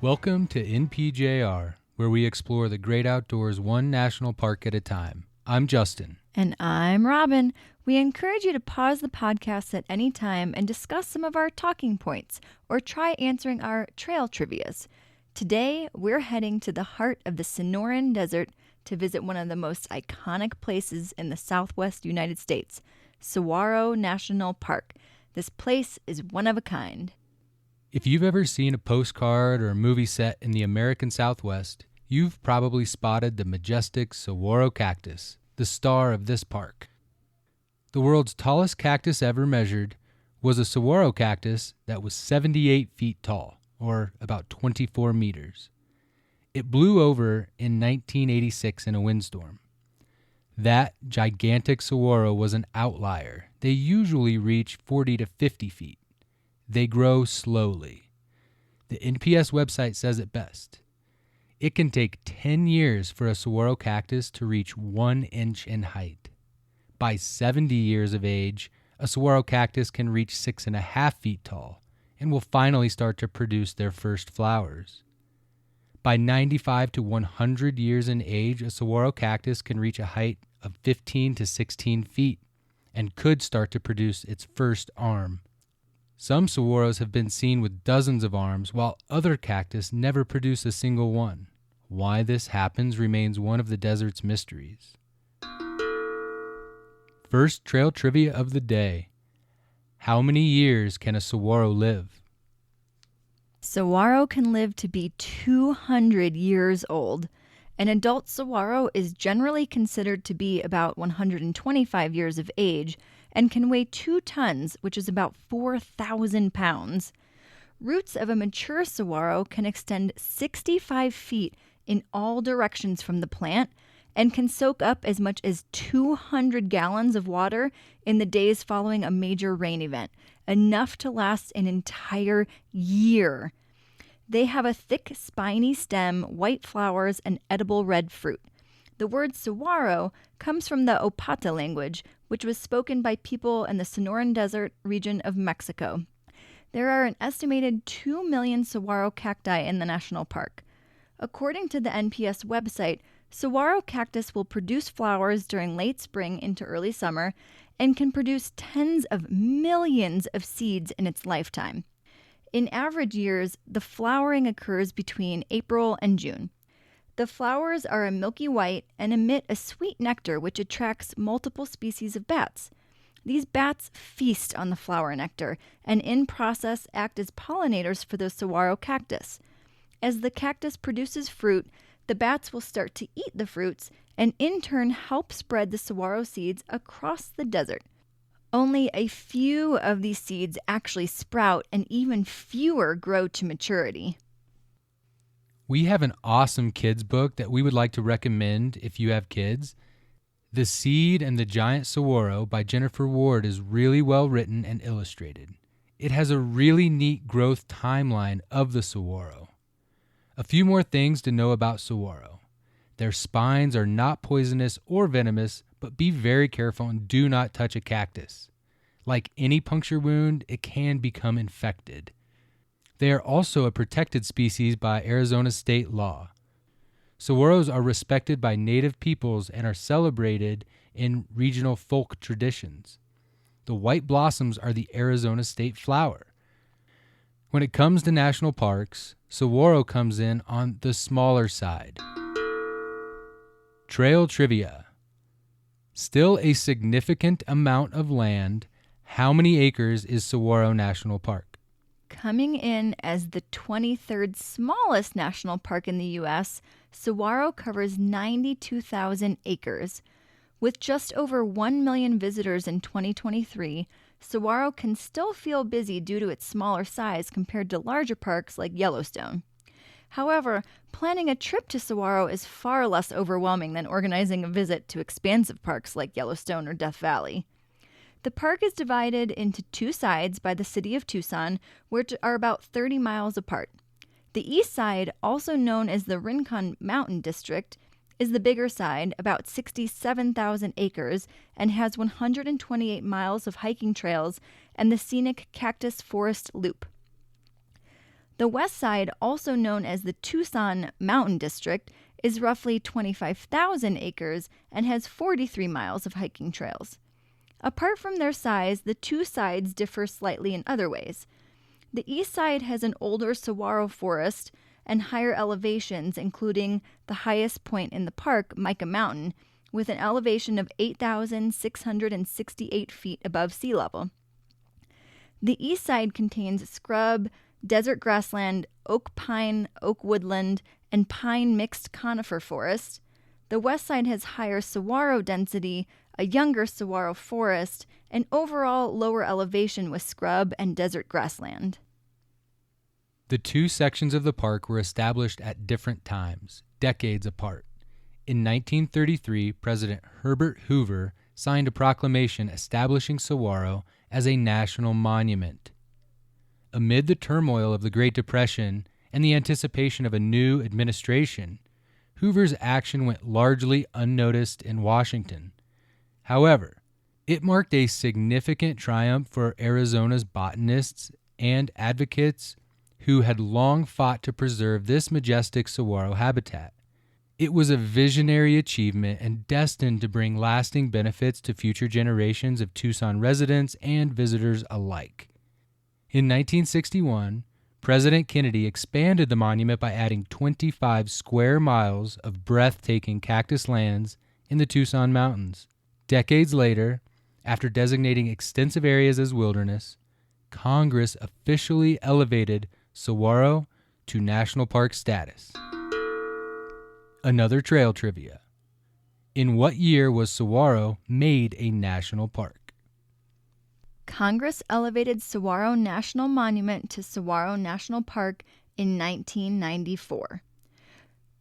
Welcome to NPJR, where we explore the great outdoors one national park at a time. I'm Justin. And I'm Robin. We encourage you to pause the podcast at any time and discuss some of our talking points or try answering our trail trivias. Today, we're heading to the heart of the Sonoran Desert to visit one of the most iconic places in the southwest United States, Saguaro National Park. This place is one of a kind. If you've ever seen a postcard or a movie set in the American Southwest, you've probably spotted the majestic saguaro cactus, the star of this park. The world's tallest cactus ever measured was a saguaro cactus that was 78 feet tall, or about 24 meters. It blew over in 1986 in a windstorm. That gigantic saguaro was an outlier. They usually reach 40 to 50 feet. They grow slowly. The NPS website says it best. It can take 10 years for a saguaro cactus to reach 1 inch in height. By 70 years of age, a saguaro cactus can reach 6.5 feet tall and will finally start to produce their first flowers. By 95 to 100 years in age, a saguaro cactus can reach a height of 15 to 16 feet and could start to produce its first arm. Some saguaros have been seen with dozens of arms, while other cactus never produce a single one. Why this happens remains one of the desert's mysteries. First trail trivia of the day. How many years can a saguaro live? Saguaro can live to be 200 years old. An adult saguaro is generally considered to be about 125 years of age and can weigh 2 tons, which is about 4,000 pounds. Roots of a mature saguaro can extend 65 feet in all directions from the plant and can soak up as much as 200 gallons of water in the days following a major rain event, enough to last an entire year. They have a thick, spiny stem, white flowers, and edible red fruit. The word saguaro comes from the Opata language, which was spoken by people in the Sonoran Desert region of Mexico. There are an estimated 2 million saguaro cacti in the national park. According to the NPS website, saguaro cactus will produce flowers during late spring into early summer and can produce tens of millions of seeds in its lifetime. In average years, the flowering occurs between April and June. The flowers are a milky white and emit a sweet nectar which attracts multiple species of bats. These bats feast on the flower nectar and in process act as pollinators for the saguaro cactus. As the cactus produces fruit, the bats will start to eat the fruits and in turn help spread the saguaro seeds across the desert. Only a few of these seeds actually sprout and even fewer grow to maturity. We have an awesome kids book that we would like to recommend if you have kids. The Seed and the Giant Saguaro by Jennifer Ward is really well written and illustrated. It has a really neat growth timeline of the saguaro. A few more things to know about saguaro. Their spines are not poisonous or venomous, but be very careful and do not touch a cactus. Like any puncture wound, it can become infected. They are also a protected species by Arizona state law. Saguaros are respected by native peoples and are celebrated in regional folk traditions. The white blossoms are the Arizona state flower. When it comes to national parks, saguaro comes in on the smaller side. Trail trivia. Still a significant amount of land. How many acres is Saguaro National Park? Coming in as the 23rd smallest national park in the U.S., Saguaro covers 92,000 acres. With just over 1 million visitors in 2023, Saguaro can still feel busy due to its smaller size compared to larger parks like Yellowstone. However, planning a trip to Saguaro is far less overwhelming than organizing a visit to expansive parks like Yellowstone or Death Valley. The park is divided into 2 sides by the city of Tucson, which are about 30 miles apart. The east side, also known as the Rincon Mountain District, is the bigger side, about 67,000 acres, and has 128 miles of hiking trails and the scenic Cactus Forest Loop. The west side, also known as the Tucson Mountain District, is roughly 25,000 acres and has 43 miles of hiking trails. Apart from their size, the two sides differ slightly in other ways. The east side has an older saguaro forest and higher elevations, including the highest point in the park, Mica Mountain, with an elevation of 8,668 feet above sea level. The east side contains scrub, desert grassland, oak pine, oak woodland, and pine mixed conifer forest. The west side has higher saguaro density, a younger saguaro forest, and overall lower elevation with scrub and desert grassland. The two sections of the park were established at different times, decades apart. In 1933, President Herbert Hoover signed a proclamation establishing Saguaro as a national monument. Amid the turmoil of the Great Depression and the anticipation of a new administration, Hoover's action went largely unnoticed in Washington. However, it marked a significant triumph for Arizona's botanists and advocates who had long fought to preserve this majestic saguaro habitat. It was a visionary achievement and destined to bring lasting benefits to future generations of Tucson residents and visitors alike. In 1961, President Kennedy expanded the monument by adding 25 square miles of breathtaking cactus lands in the Tucson Mountains. Decades later, after designating extensive areas as wilderness, Congress officially elevated Saguaro to national park status. Another trail trivia. In what year was Saguaro made a national park? Congress elevated Saguaro National Monument to Saguaro National Park in 1994.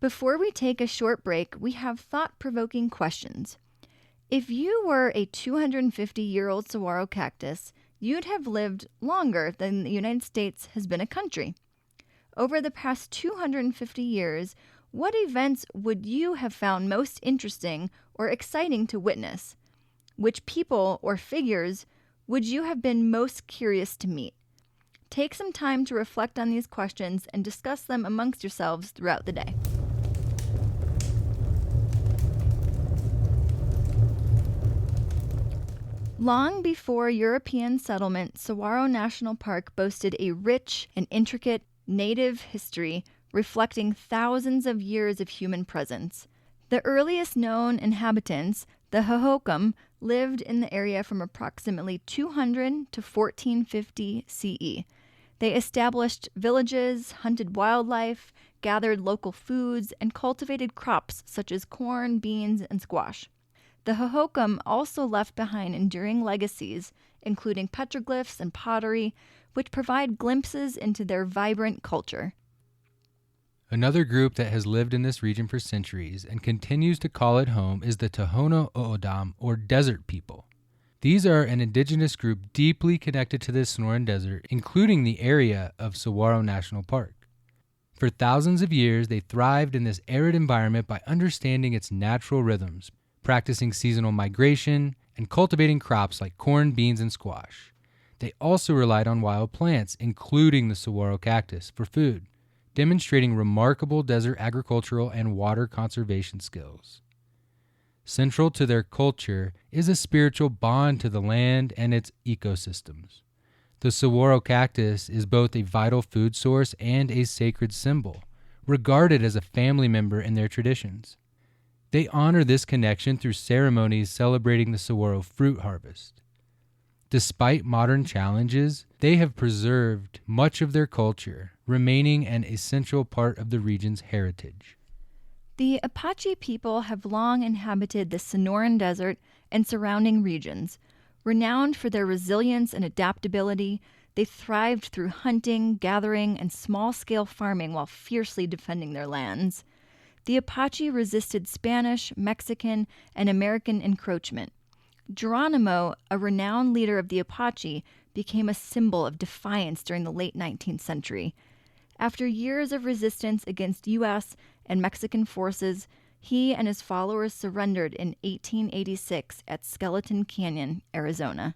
Before we take a short break, we have thought-provoking questions. If you were a 250-year-old saguaro cactus, you'd have lived longer than the United States has been a country. Over the past 250 years, what events would you have found most interesting or exciting to witness? Which people or figures would you have been most curious to meet? Take some time to reflect on these questions and discuss them amongst yourselves throughout the day. Long before European settlement, Saguaro National Park boasted a rich and intricate native history reflecting thousands of years of human presence. The earliest known inhabitants, the Hohokam, lived in the area from approximately 200 to 1450 CE. They established villages, hunted wildlife, gathered local foods, and cultivated crops such as corn, beans, and squash. The Hohokam also left behind enduring legacies, including petroglyphs and pottery, which provide glimpses into their vibrant culture. Another group that has lived in this region for centuries and continues to call it home is the Tohono O'odham, or Desert People. These are an indigenous group deeply connected to the Sonoran Desert, including the area of Saguaro National Park. For thousands of years, they thrived in this arid environment by understanding its natural rhythms, practicing seasonal migration, and cultivating crops like corn, beans, and squash. They also relied on wild plants, including the saguaro cactus, for food, demonstrating remarkable desert agricultural and water conservation skills. Central to their culture is a spiritual bond to the land and its ecosystems. The saguaro cactus is both a vital food source and a sacred symbol, regarded as a family member in their traditions. They honor this connection through ceremonies celebrating the saguaro fruit harvest. Despite modern challenges, they have preserved much of their culture, remaining an essential part of the region's heritage. The Apache people have long inhabited the Sonoran Desert and surrounding regions. Renowned for their resilience and adaptability, they thrived through hunting, gathering, and small-scale farming while fiercely defending their lands. The Apache resisted Spanish, Mexican, and American encroachment. Geronimo, a renowned leader of the Apache, became a symbol of defiance during the late 19th century. After years of resistance against U.S. and Mexican forces, he and his followers surrendered in 1886 at Skeleton Canyon, Arizona.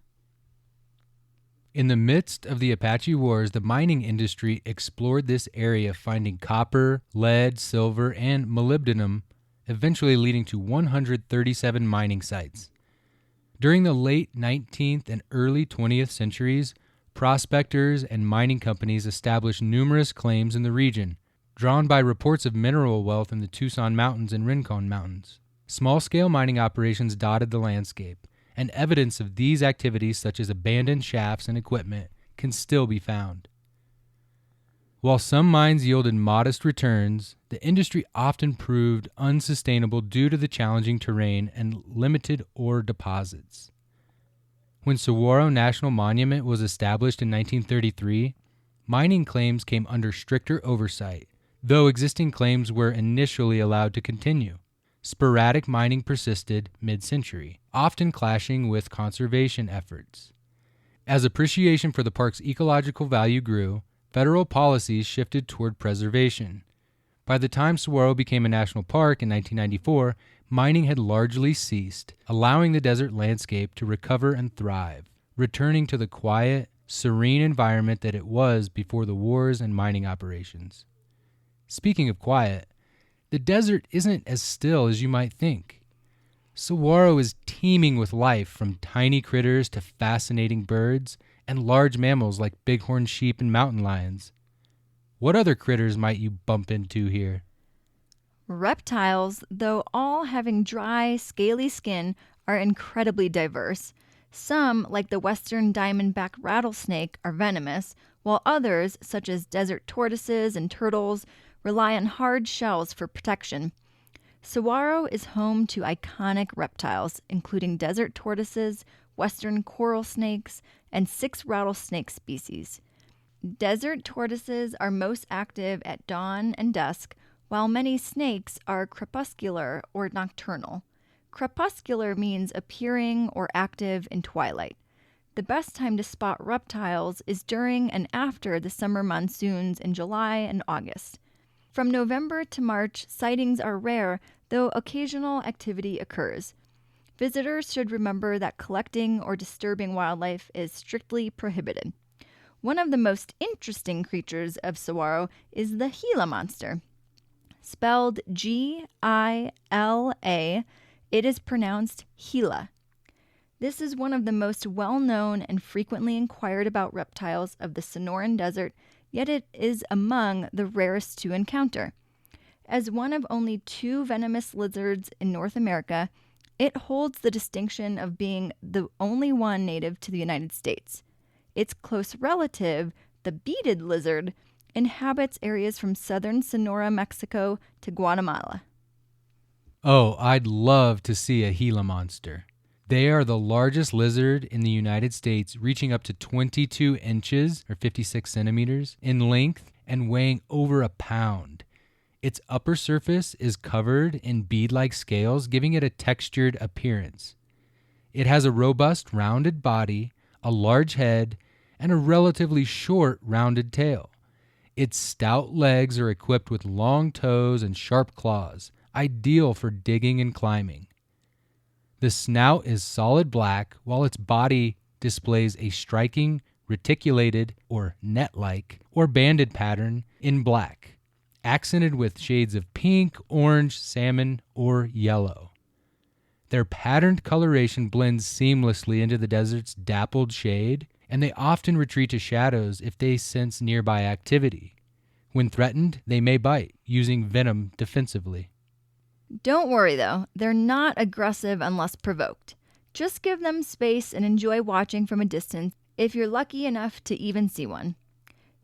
In the midst of the Apache Wars, the mining industry explored this area, finding copper, lead, silver, and molybdenum, eventually leading to 137 mining sites. During the late 19th and early 20th centuries, prospectors and mining companies established numerous claims in the region, drawn by reports of mineral wealth in the Tucson Mountains and Rincon Mountains. Small-scale mining operations dotted the landscape, and evidence of these activities, such as abandoned shafts and equipment, can still be found. While some mines yielded modest returns, the industry often proved unsustainable due to the challenging terrain and limited ore deposits. When Saguaro National Monument was established in 1933, mining claims came under stricter oversight, though existing claims were initially allowed to continue. Sporadic mining persisted mid-century, often clashing with conservation efforts. As appreciation for the park's ecological value grew, federal policies shifted toward preservation. By the time Saguaro became a national park in 1994, mining had largely ceased, allowing the desert landscape to recover and thrive, returning to the quiet, serene environment that it was before the wars and mining operations. Speaking of quiet, the desert isn't as still as you might think. Saguaro is teeming with life, from tiny critters to fascinating birds and large mammals like bighorn sheep and mountain lions. What other critters might you bump into here? Reptiles, though all having dry, scaly skin, are incredibly diverse. Some, like the western diamondback rattlesnake, are venomous, while others, such as desert tortoises and turtles, rely on hard shells for protection. Saguaro is home to iconic reptiles, including desert tortoises, western coral snakes, and 6 rattlesnake species. Desert tortoises are most active at dawn and dusk, while many snakes are crepuscular or nocturnal. Crepuscular means appearing or active in twilight. The best time to spot reptiles is during and after the summer monsoons in July and August. From November to March, sightings are rare, though occasional activity occurs. Visitors should remember that collecting or disturbing wildlife is strictly prohibited. One of the most interesting creatures of Saguaro is the Gila monster. Spelled Gila, it is pronounced Gila. This is one of the most well-known and frequently inquired about reptiles of the Sonoran Desert, yet it is among the rarest to encounter. As one of only 2 venomous lizards in North America, it holds the distinction of being the only one native to the United States. Its close relative, the beaded lizard, inhabits areas from southern Sonora, Mexico to Guatemala. Oh, I'd love to see a Gila monster. They are the largest lizard in the United States, reaching up to 22 inches or 56 centimeters in length and weighing over a pound. Its upper surface is covered in bead-like scales, giving it a textured appearance. It has a robust, rounded body, a large head, and a relatively short, rounded tail. Its stout legs are equipped with long toes and sharp claws, ideal for digging and climbing. The snout is solid black, while its body displays a striking reticulated or net-like or banded pattern in black, accented with shades of pink, orange, salmon, or yellow. Their patterned coloration blends seamlessly into the desert's dappled shade, and they often retreat to shadows if they sense nearby activity. When threatened, they may bite, using venom defensively. Don't worry though, they're not aggressive unless provoked. Just give them space and enjoy watching from a distance if you're lucky enough to even see one.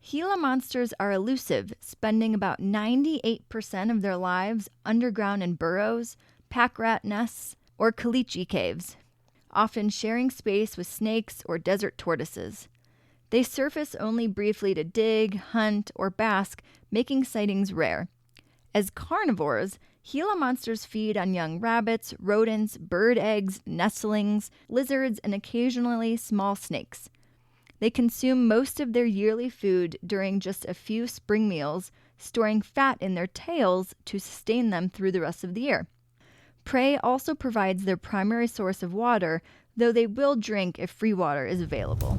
Gila monsters are elusive, spending about 98% of their lives underground in burrows, pack rat nests, or caliche caves, often sharing space with snakes or desert tortoises. They surface only briefly to dig, hunt, or bask, making sightings rare. As carnivores, Gila monsters feed on young rabbits, rodents, bird eggs, nestlings, lizards, and occasionally small snakes. They consume most of their yearly food during just a few spring meals, storing fat in their tails to sustain them through the rest of the year. Prey also provides their primary source of water, though they will drink if free water is available.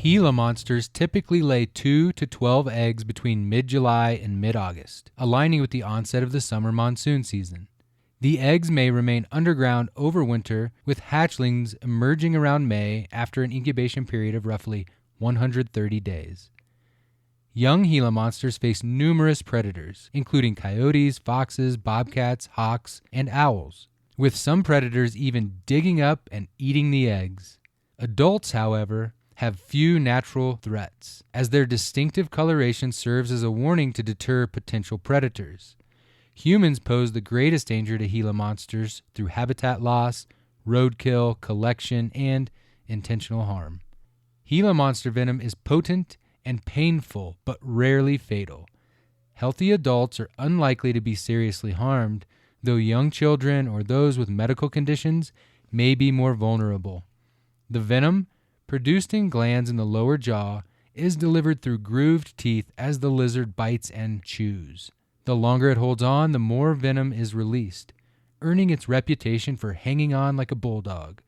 Gila monsters typically lay 2 to 12 eggs between mid-July and mid-August, aligning with the onset of the summer monsoon season. The eggs may remain underground over winter, with hatchlings emerging around May after an incubation period of roughly 130 days. Young Gila monsters face numerous predators, including coyotes, foxes, bobcats, hawks, and owls, with some predators even digging up and eating the eggs. Adults, however, have few natural threats, as their distinctive coloration serves as a warning to deter potential predators. Humans pose the greatest danger to Gila monsters through habitat loss, roadkill, collection, and intentional harm. Gila monster venom is potent and painful, but rarely fatal. Healthy adults are unlikely to be seriously harmed, though young children or those with medical conditions may be more vulnerable. The venom, produced in glands in the lower jaw, is delivered through grooved teeth as the lizard bites and chews. The longer it holds on, the more venom is released, earning its reputation for hanging on like a bulldog.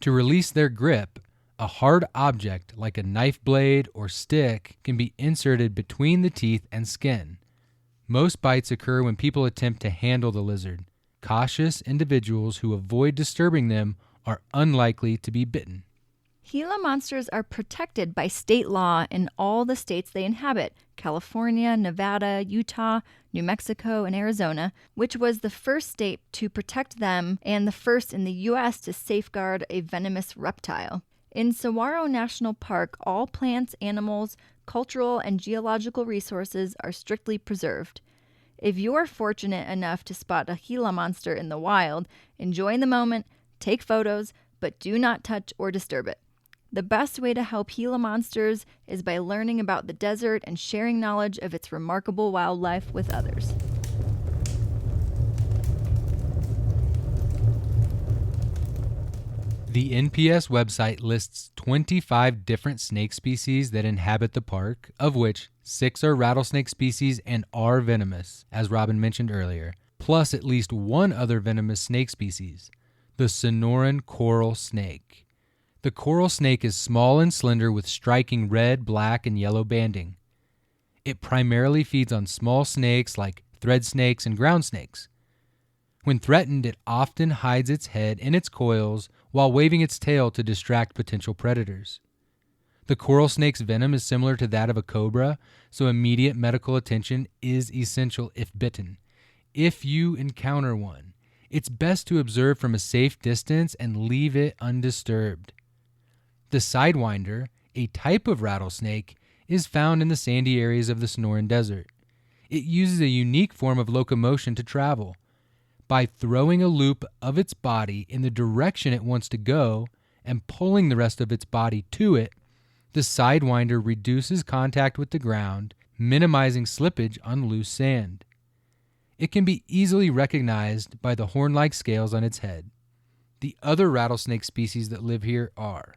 To release their grip, a hard object like a knife blade or stick can be inserted between the teeth and skin. Most bites occur when people attempt to handle the lizard. Cautious individuals who avoid disturbing them are unlikely to be bitten. Gila monsters are protected by state law in all the states they inhabit: California, Nevada, Utah, New Mexico, and Arizona, which was the first state to protect them and the first in the U.S. to safeguard a venomous reptile. In Saguaro National Park, all plants, animals, cultural, and geological resources are strictly preserved. If you are fortunate enough to spot a Gila monster in the wild, enjoy the moment, take photos, but do not touch or disturb it. The best way to help Gila monsters is by learning about the desert and sharing knowledge of its remarkable wildlife with others. The NPS website lists 25 different snake species that inhabit the park, of which 6 are rattlesnake species and are venomous, as Robin mentioned earlier, plus at least one other venomous snake species, the Sonoran coral snake. The coral snake is small and slender with striking red, black, and yellow banding. It primarily feeds on small snakes like thread snakes and ground snakes. When threatened, it often hides its head in its coils while waving its tail to distract potential predators. The coral snake's venom is similar to that of a cobra, so immediate medical attention is essential if bitten. If you encounter one, it's best to observe from a safe distance and leave it undisturbed. The sidewinder, a type of rattlesnake, is found in the sandy areas of the Sonoran Desert. It uses a unique form of locomotion to travel. By throwing a loop of its body in the direction it wants to go and pulling the rest of its body to it, the sidewinder reduces contact with the ground, minimizing slippage on loose sand. It can be easily recognized by the horn-like scales on its head. The other rattlesnake species that live here are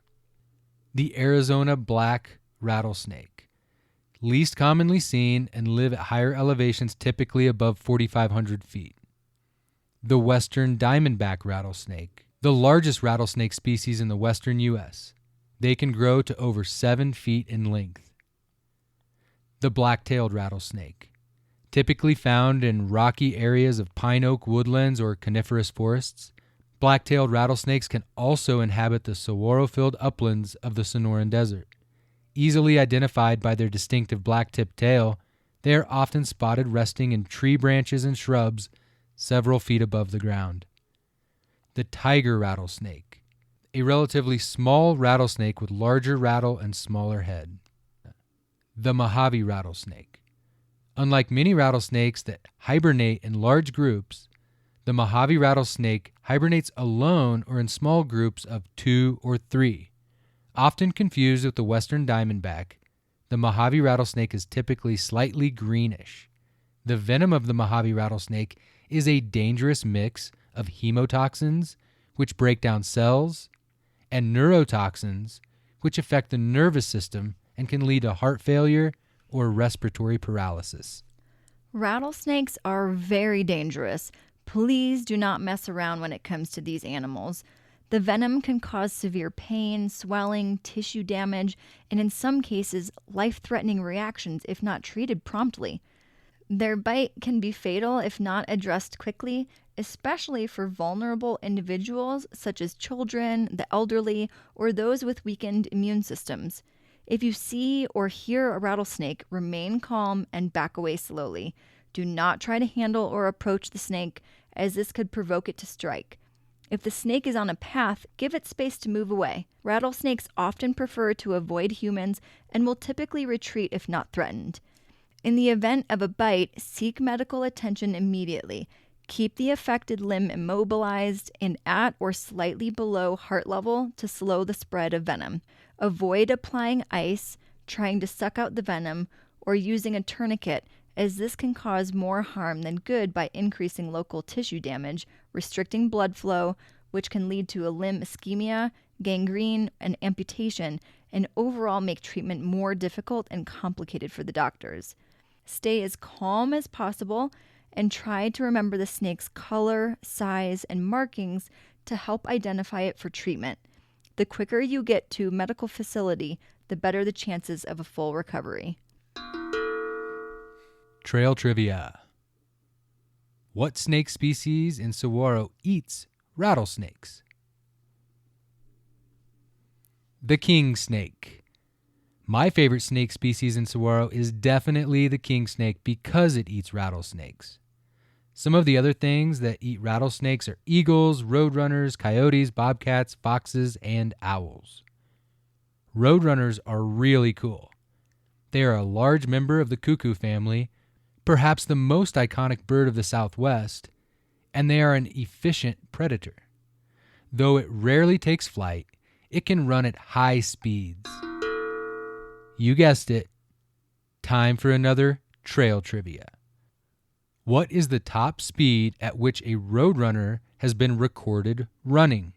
the Arizona black rattlesnake, least commonly seen and live at higher elevations, typically above 4,500 feet. The western diamondback rattlesnake, the largest rattlesnake species in the western U.S. They can grow to over 7 feet in length. The black-tailed rattlesnake, typically found in rocky areas of pine oak woodlands or coniferous forests. Black-tailed rattlesnakes can also inhabit the saguaro-filled uplands of the Sonoran Desert. Easily identified by their distinctive black-tipped tail, they are often spotted resting in tree branches and shrubs several feet above the ground. The tiger rattlesnake, a relatively small rattlesnake with larger rattle and smaller head. The Mojave rattlesnake. Unlike many rattlesnakes that hibernate in large groups, the Mojave rattlesnake hibernates alone or in small groups of 2 or 3. Often confused with the western diamondback, the Mojave rattlesnake is typically slightly greenish. The venom of the Mojave rattlesnake is a dangerous mix of hemotoxins, which break down cells, and neurotoxins, which affect the nervous system and can lead to heart failure or respiratory paralysis. Rattlesnakes are very dangerous. Please do not mess around when it comes to these animals. The venom can cause severe pain, swelling, tissue damage, and in some cases, life-threatening reactions if not treated promptly. Their bite can be fatal if not addressed quickly, especially for vulnerable individuals such as children, the elderly, or those with weakened immune systems. If you see or hear a rattlesnake, remain calm and back away slowly. Do not try to handle or approach the snake, as this could provoke it to strike. If the snake is on a path, give it space to move away. Rattlesnakes often prefer to avoid humans and will typically retreat if not threatened. In the event of a bite, seek medical attention immediately. Keep the affected limb immobilized and at or slightly below heart level to slow the spread of venom. Avoid applying ice, trying to suck out the venom, or using a tourniquet, as this can cause more harm than good by increasing local tissue damage, restricting blood flow, which can lead to a limb ischemia, gangrene, and amputation, and overall make treatment more difficult and complicated for the doctors. Stay as calm as possible and try to remember the snake's color, size, and markings to help identify it for treatment. The quicker you get to a medical facility, the better the chances of a full recovery. Trail trivia. What snake species in Saguaro eats rattlesnakes? The king snake. My favorite snake species in Saguaro is definitely the king snake because it eats rattlesnakes. Some of the other things that eat rattlesnakes are eagles, roadrunners, coyotes, bobcats, foxes, and owls. Roadrunners are really cool. They are a large member of the cuckoo family, perhaps the most iconic bird of the Southwest, and they are an efficient predator. Though it rarely takes flight, it can run at high speeds. You guessed it. Time for another trail trivia. What is the top speed at which a roadrunner has been recorded running?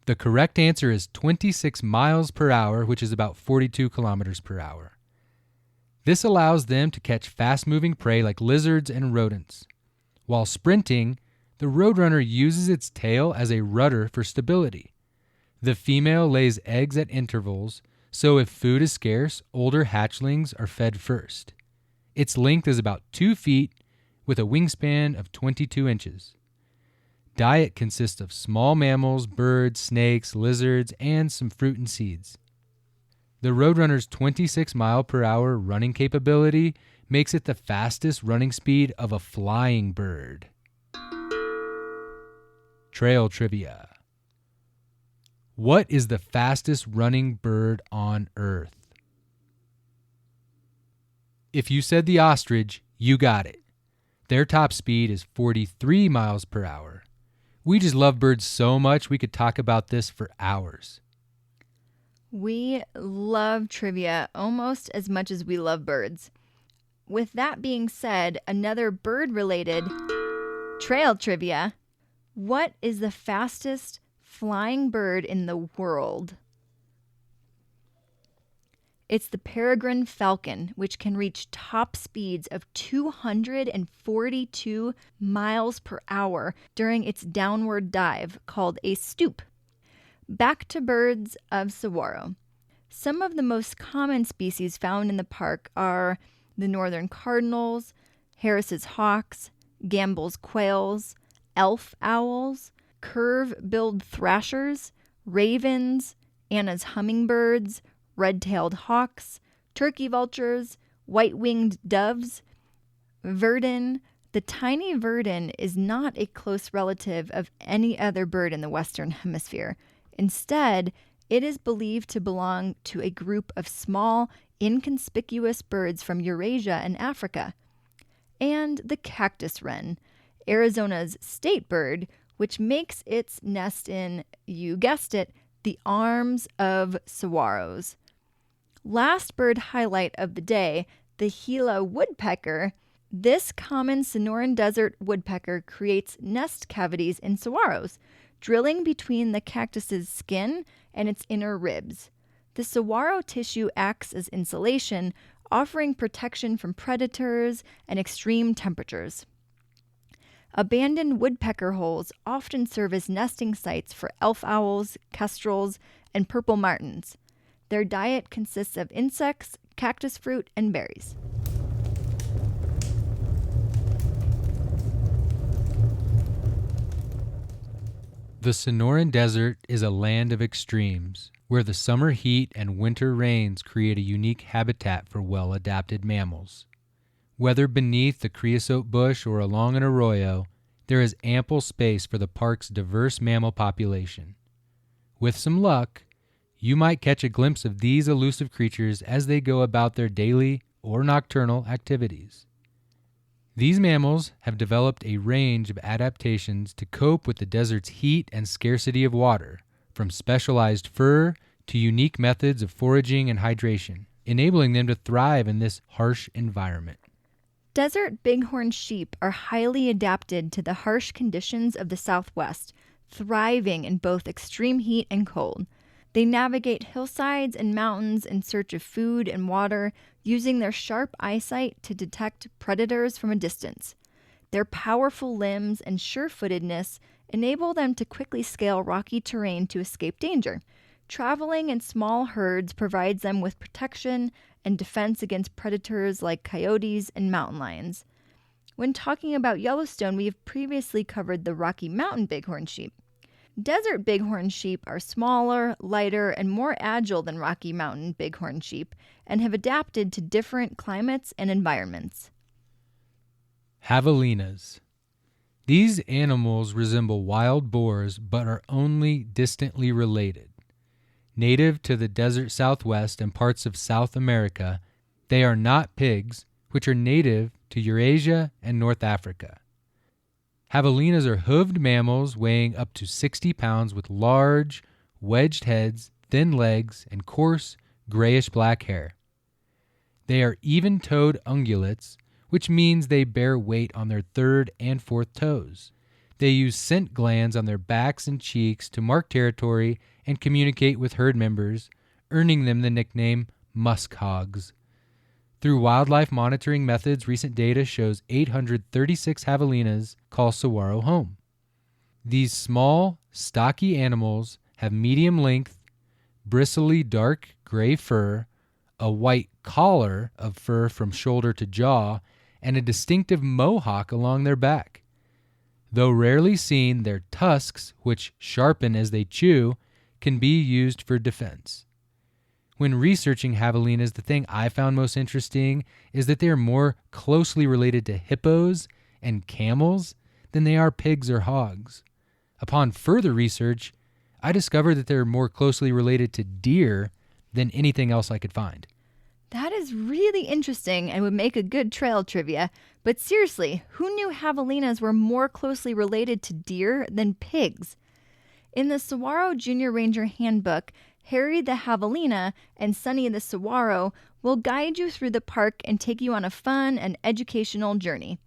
The correct answer is 26 miles per hour, which is about 42 kilometers per hour. This allows them to catch fast-moving prey like lizards and rodents. While sprinting, the roadrunner uses its tail as a rudder for stability. The female lays eggs at intervals, so if food is scarce, older hatchlings are fed first. Its length is about 2 feet with a wingspan of 22 inches. Diet consists of small mammals, birds, snakes, lizards, and some fruit and seeds. The roadrunner's 26-mile-per-hour running capability makes it the fastest running speed of a flying bird. Trail trivia. What is the fastest running bird on Earth? If you said the ostrich, you got it. Their top speed is 43 miles per hour. We just love birds so much we could talk about this for hours. We love trivia almost as much as we love birds. With that being said, another bird-related trail trivia. What is the fastest flying bird in the world? It's the peregrine falcon, which can reach top speeds of 242 miles per hour during its downward dive, called a stoop. Back to birds of Saguaro. Some of the most common species found in the park are the northern cardinals, Harris's hawks, Gamble's quails, elf owls, curve-billed thrashers, ravens, Anna's hummingbirds, red-tailed hawks, turkey vultures, white-winged doves. Verdin. The tiny verdin is not a close relative of any other bird in the Western Hemisphere. Instead, it is believed to belong to a group of small, inconspicuous birds from Eurasia and Africa. And the cactus wren, Arizona's state bird, which makes its nest in, you guessed it, the arms of saguaros. Last bird highlight of the day, the Gila woodpecker. This common Sonoran Desert woodpecker creates nest cavities in saguaros, drilling between the cactus's skin and its inner ribs. The saguaro tissue acts as insulation, offering protection from predators and extreme temperatures. Abandoned woodpecker holes often serve as nesting sites for elf owls, kestrels, and purple martins. Their diet consists of insects, cactus fruit, and berries. The Sonoran Desert is a land of extremes, where the summer heat and winter rains create a unique habitat for well-adapted mammals. Whether beneath the creosote bush or along an arroyo, there is ample space for the park's diverse mammal population. With some luck, you might catch a glimpse of these elusive creatures as they go about their daily or nocturnal activities. These mammals have developed a range of adaptations to cope with the desert's heat and scarcity of water, from specialized fur to unique methods of foraging and hydration, enabling them to thrive in this harsh environment. Desert bighorn sheep are highly adapted to the harsh conditions of the Southwest, thriving in both extreme heat and cold. They navigate hillsides and mountains in search of food and water, using their sharp eyesight to detect predators from a distance. Their powerful limbs and sure-footedness enable them to quickly scale rocky terrain to escape danger. Traveling in small herds provides them with protection and defense against predators like coyotes and mountain lions. When talking about Yellowstone, we have previously covered the Rocky Mountain bighorn sheep. Desert bighorn sheep are smaller, lighter, and more agile than Rocky Mountain bighorn sheep and have adapted to different climates and environments. Javelinas. These animals resemble wild boars but are only distantly related. Native to the desert Southwest and parts of South America, they are not pigs, which are native to Eurasia and North Africa. Javelinas are hoofed mammals weighing up to 60 pounds with large, wedged heads, thin legs, and coarse, grayish-black hair. They are even-toed ungulates, which means they bear weight on their third and fourth toes. They use scent glands on their backs and cheeks to mark territory and communicate with herd members, earning them the nickname musk hogs. Through wildlife monitoring methods, recent data shows 836 javelinas call Saguaro home. These small, stocky animals have medium length, bristly dark gray fur, a white collar of fur from shoulder to jaw, and a distinctive mohawk along their back. Though rarely seen, their tusks, which sharpen as they chew, can be used for defense. When researching javelinas, the thing I found most interesting is that they are more closely related to hippos and camels than they are pigs or hogs. Upon further research, I discovered that they're more closely related to deer than anything else I could find. That is really interesting and would make a good trail trivia. But seriously, who knew javelinas were more closely related to deer than pigs? In the Saguaro Junior Ranger Handbook, Harry the Javelina and Sunny the Saguaro will guide you through the park and take you on a fun and educational journey.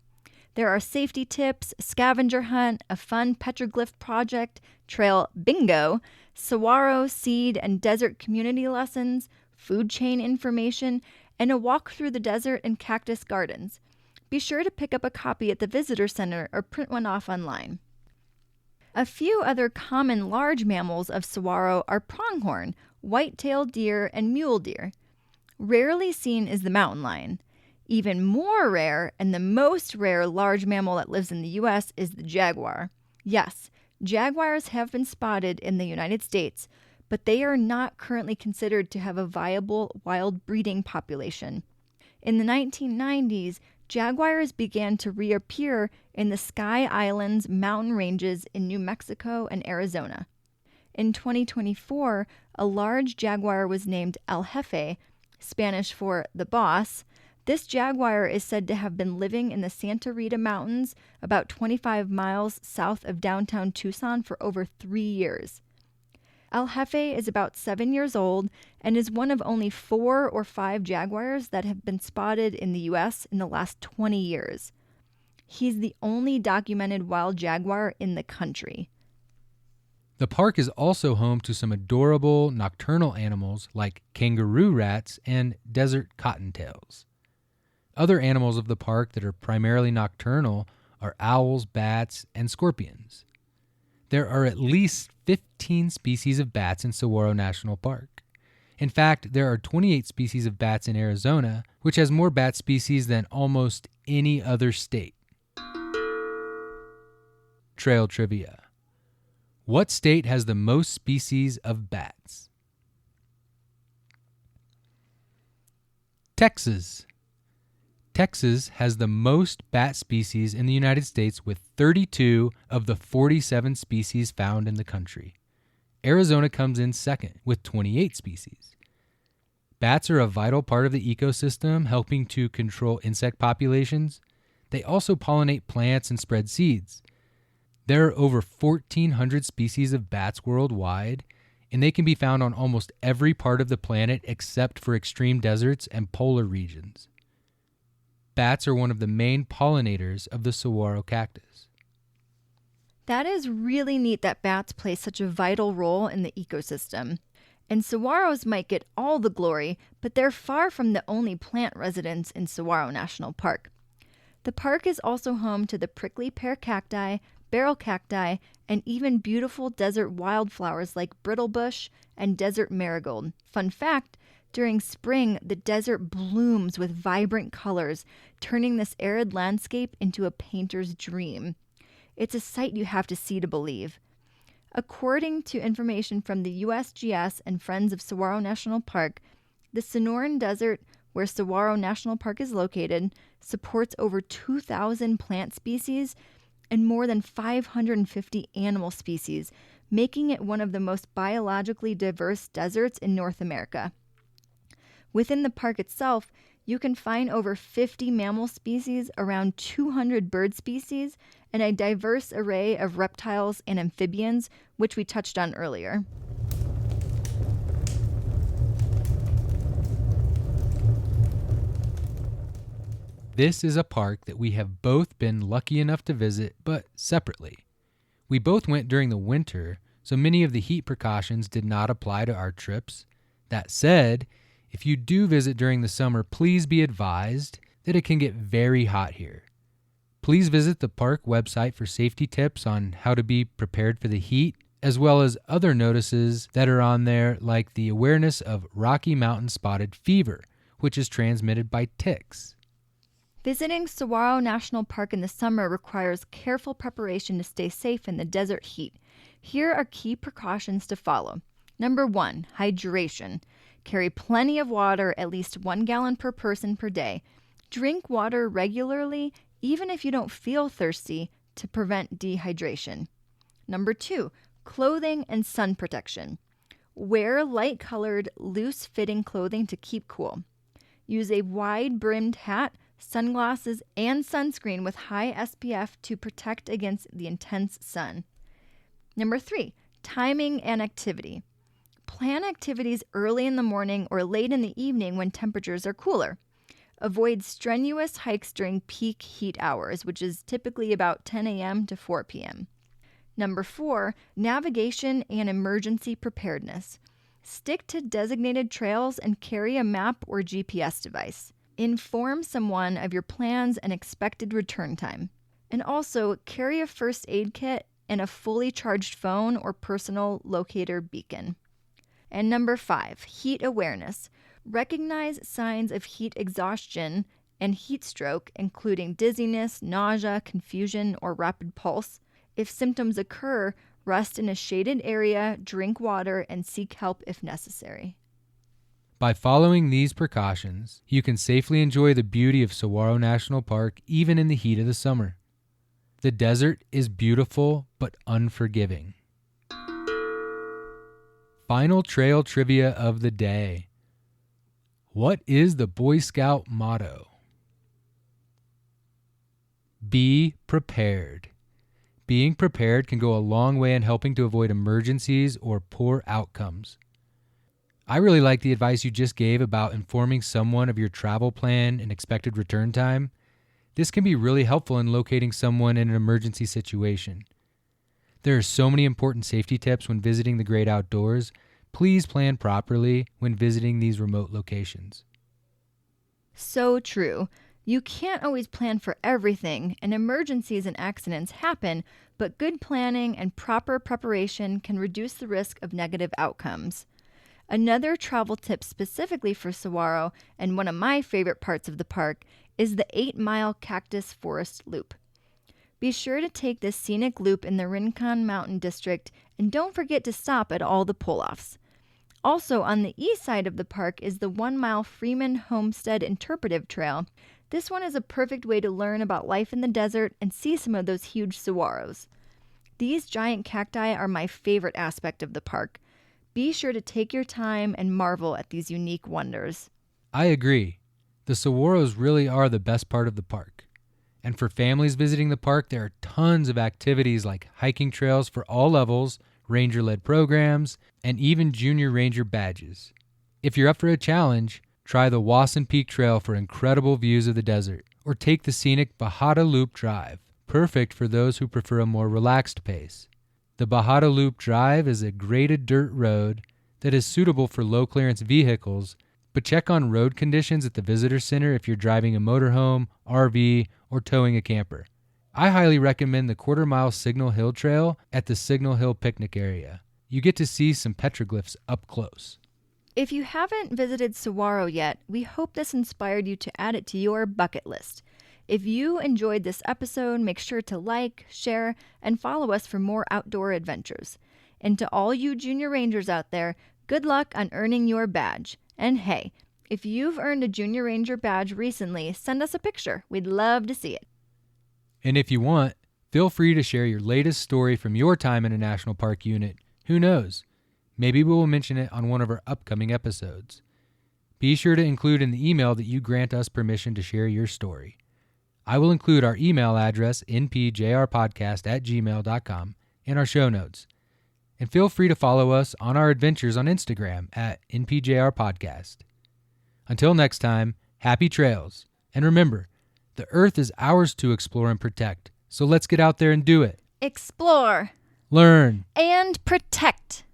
There are safety tips, scavenger hunt, a fun petroglyph project, trail bingo, saguaro, seed, and desert community lessons, food chain information, and a walk through the desert and cactus gardens. Be sure to pick up a copy at the visitor center or print one off online. A few other common large mammals of saguaro are pronghorn, white-tailed deer, and mule deer. Rarely seen is the mountain lion. Even more rare, and the most rare large mammal that lives in the U.S. is the jaguar. Yes, jaguars have been spotted in the United States, but they are not currently considered to have a viable wild breeding population. In the 1990s, jaguars began to reappear in the Sky Islands mountain ranges in New Mexico and Arizona. In 2024, a large jaguar was named El Jefe, Spanish for the boss. This jaguar is said to have been living in the Santa Rita Mountains, about 25 miles south of downtown Tucson, for over 3 years. El Jefe is about 7 years old and is one of only 4 or 5 jaguars that have been spotted in the U.S. in the last 20 years. He's the only documented wild jaguar in the country. The park is also home to some adorable nocturnal animals like kangaroo rats and desert cottontails. Other animals of the park that are primarily nocturnal are owls, bats, and scorpions. There are at least 15 species of bats in Saguaro National Park. In fact, there are 28 species of bats in Arizona, which has more bat species than almost any other state. Trail trivia. What state has the most species of bats? Texas. Texas has the most bat species in the United States with 32 of the 47 species found in the country. Arizona comes in second with 28 species. Bats are a vital part of the ecosystem, helping to control insect populations. They also pollinate plants and spread seeds. There are over 1,400 species of bats worldwide, and they can be found on almost every part of the planet except for extreme deserts and polar regions. Bats are one of the main pollinators of the saguaro cactus. That is really neat that bats play such a vital role in the ecosystem. And saguaros might get all the glory, but they're far from the only plant residents in Saguaro National Park. The park is also home to the prickly pear cacti, barrel cacti, and even beautiful desert wildflowers like brittlebush and desert marigold. Fun fact, during spring, the desert blooms with vibrant colors, turning this arid landscape into a painter's dream. It's a sight you have to see to believe. According to information from the USGS and Friends of Saguaro National Park, the Sonoran Desert, where Saguaro National Park is located, supports over 2,000 plant species and more than 550 animal species, making it one of the most biologically diverse deserts in North America. Within the park itself, you can find over 50 mammal species, around 200 bird species, and a diverse array of reptiles and amphibians, which we touched on earlier. This is a park that we have both been lucky enough to visit, but separately. We both went during the winter, so many of the heat precautions did not apply to our trips. That said, if you do visit during the summer, please be advised that it can get very hot here. Please visit the park website for safety tips on how to be prepared for the heat, as well as other notices that are on there, like the awareness of Rocky Mountain spotted fever, which is transmitted by ticks. Visiting Saguaro National Park in the summer requires careful preparation to stay safe in the desert heat. Here are key precautions to follow. Number 1, hydration. Carry plenty of water, at least 1 gallon per person per day. Drink water regularly, even if you don't feel thirsty, to prevent dehydration. Number 2, clothing and sun protection. Wear light-colored, loose-fitting clothing to keep cool. Use a wide-brimmed hat, sunglasses, and sunscreen with high SPF to protect against the intense sun. Number 3, timing and activity. Plan activities early in the morning or late in the evening when temperatures are cooler. Avoid strenuous hikes during peak heat hours, which is typically about 10 a.m. to 4 p.m. Number 4, navigation and emergency preparedness. Stick to designated trails and carry a map or GPS device. Inform someone of your plans and expected return time. And also, carry a first aid kit and a fully charged phone or personal locator beacon. And number 5, heat awareness. Recognize signs of heat exhaustion and heat stroke, including dizziness, nausea, confusion, or rapid pulse. If symptoms occur, rest in a shaded area, drink water, and seek help if necessary. By following these precautions, you can safely enjoy the beauty of Saguaro National Park even in the heat of the summer. The desert is beautiful but unforgiving. Final trail trivia of the day. What is the Boy Scout motto? Be prepared. Being prepared can go a long way in helping to avoid emergencies or poor outcomes. I really like the advice you just gave about informing someone of your travel plan and expected return time. This can be really helpful in locating someone in an emergency situation. There are so many important safety tips when visiting the great outdoors. Please plan properly when visiting these remote locations. So true. You can't always plan for everything, and emergencies and accidents happen, but good planning and proper preparation can reduce the risk of negative outcomes. Another travel tip specifically for Saguaro, and one of my favorite parts of the park, is the 8-mile cactus forest loop. Be sure to take this scenic loop in the Rincon Mountain District, and don't forget to stop at all the pull-offs. Also, on the east side of the park is the 1-mile Freeman Homestead Interpretive Trail. This one is a perfect way to learn about life in the desert and see some of those huge saguaros. These giant cacti are my favorite aspect of the park. Be sure to take your time and marvel at these unique wonders. I agree. The saguaros really are the best part of the park. And for families visiting the park, there are tons of activities like hiking trails for all levels, ranger-led programs, and even junior ranger badges. If you're up for a challenge, try the Wasson Peak Trail for incredible views of the desert, or take the scenic Bajada Loop Drive, perfect for those who prefer a more relaxed pace. The Bajada Loop Drive is a graded dirt road that is suitable for low-clearance vehicles, but check on road conditions at the visitor center if you're driving a motorhome, RV, or towing a camper. I highly recommend the quarter-mile Signal Hill Trail at the Signal Hill picnic area. You get to see some petroglyphs up close. If you haven't visited Saguaro yet, we hope this inspired you to add it to your bucket list. If you enjoyed this episode, make sure to like, share, and follow us for more outdoor adventures. And to all you junior rangers out there, good luck on earning your badge. And hey, if you've earned a junior ranger badge recently, send us a picture. We'd love to see it. And if you want, feel free to share your latest story from your time in a national park unit. Who knows? Maybe we will mention it on one of our upcoming episodes. Be sure to include in the email that you grant us permission to share your story. I will include our email address, npjrpodcast@gmail.com, in our show notes. And feel free to follow us on our adventures on Instagram at npjrpodcast. Until next time, happy trails. And remember, the earth is ours to explore and protect. So let's get out there and do it. Explore. Learn. And protect.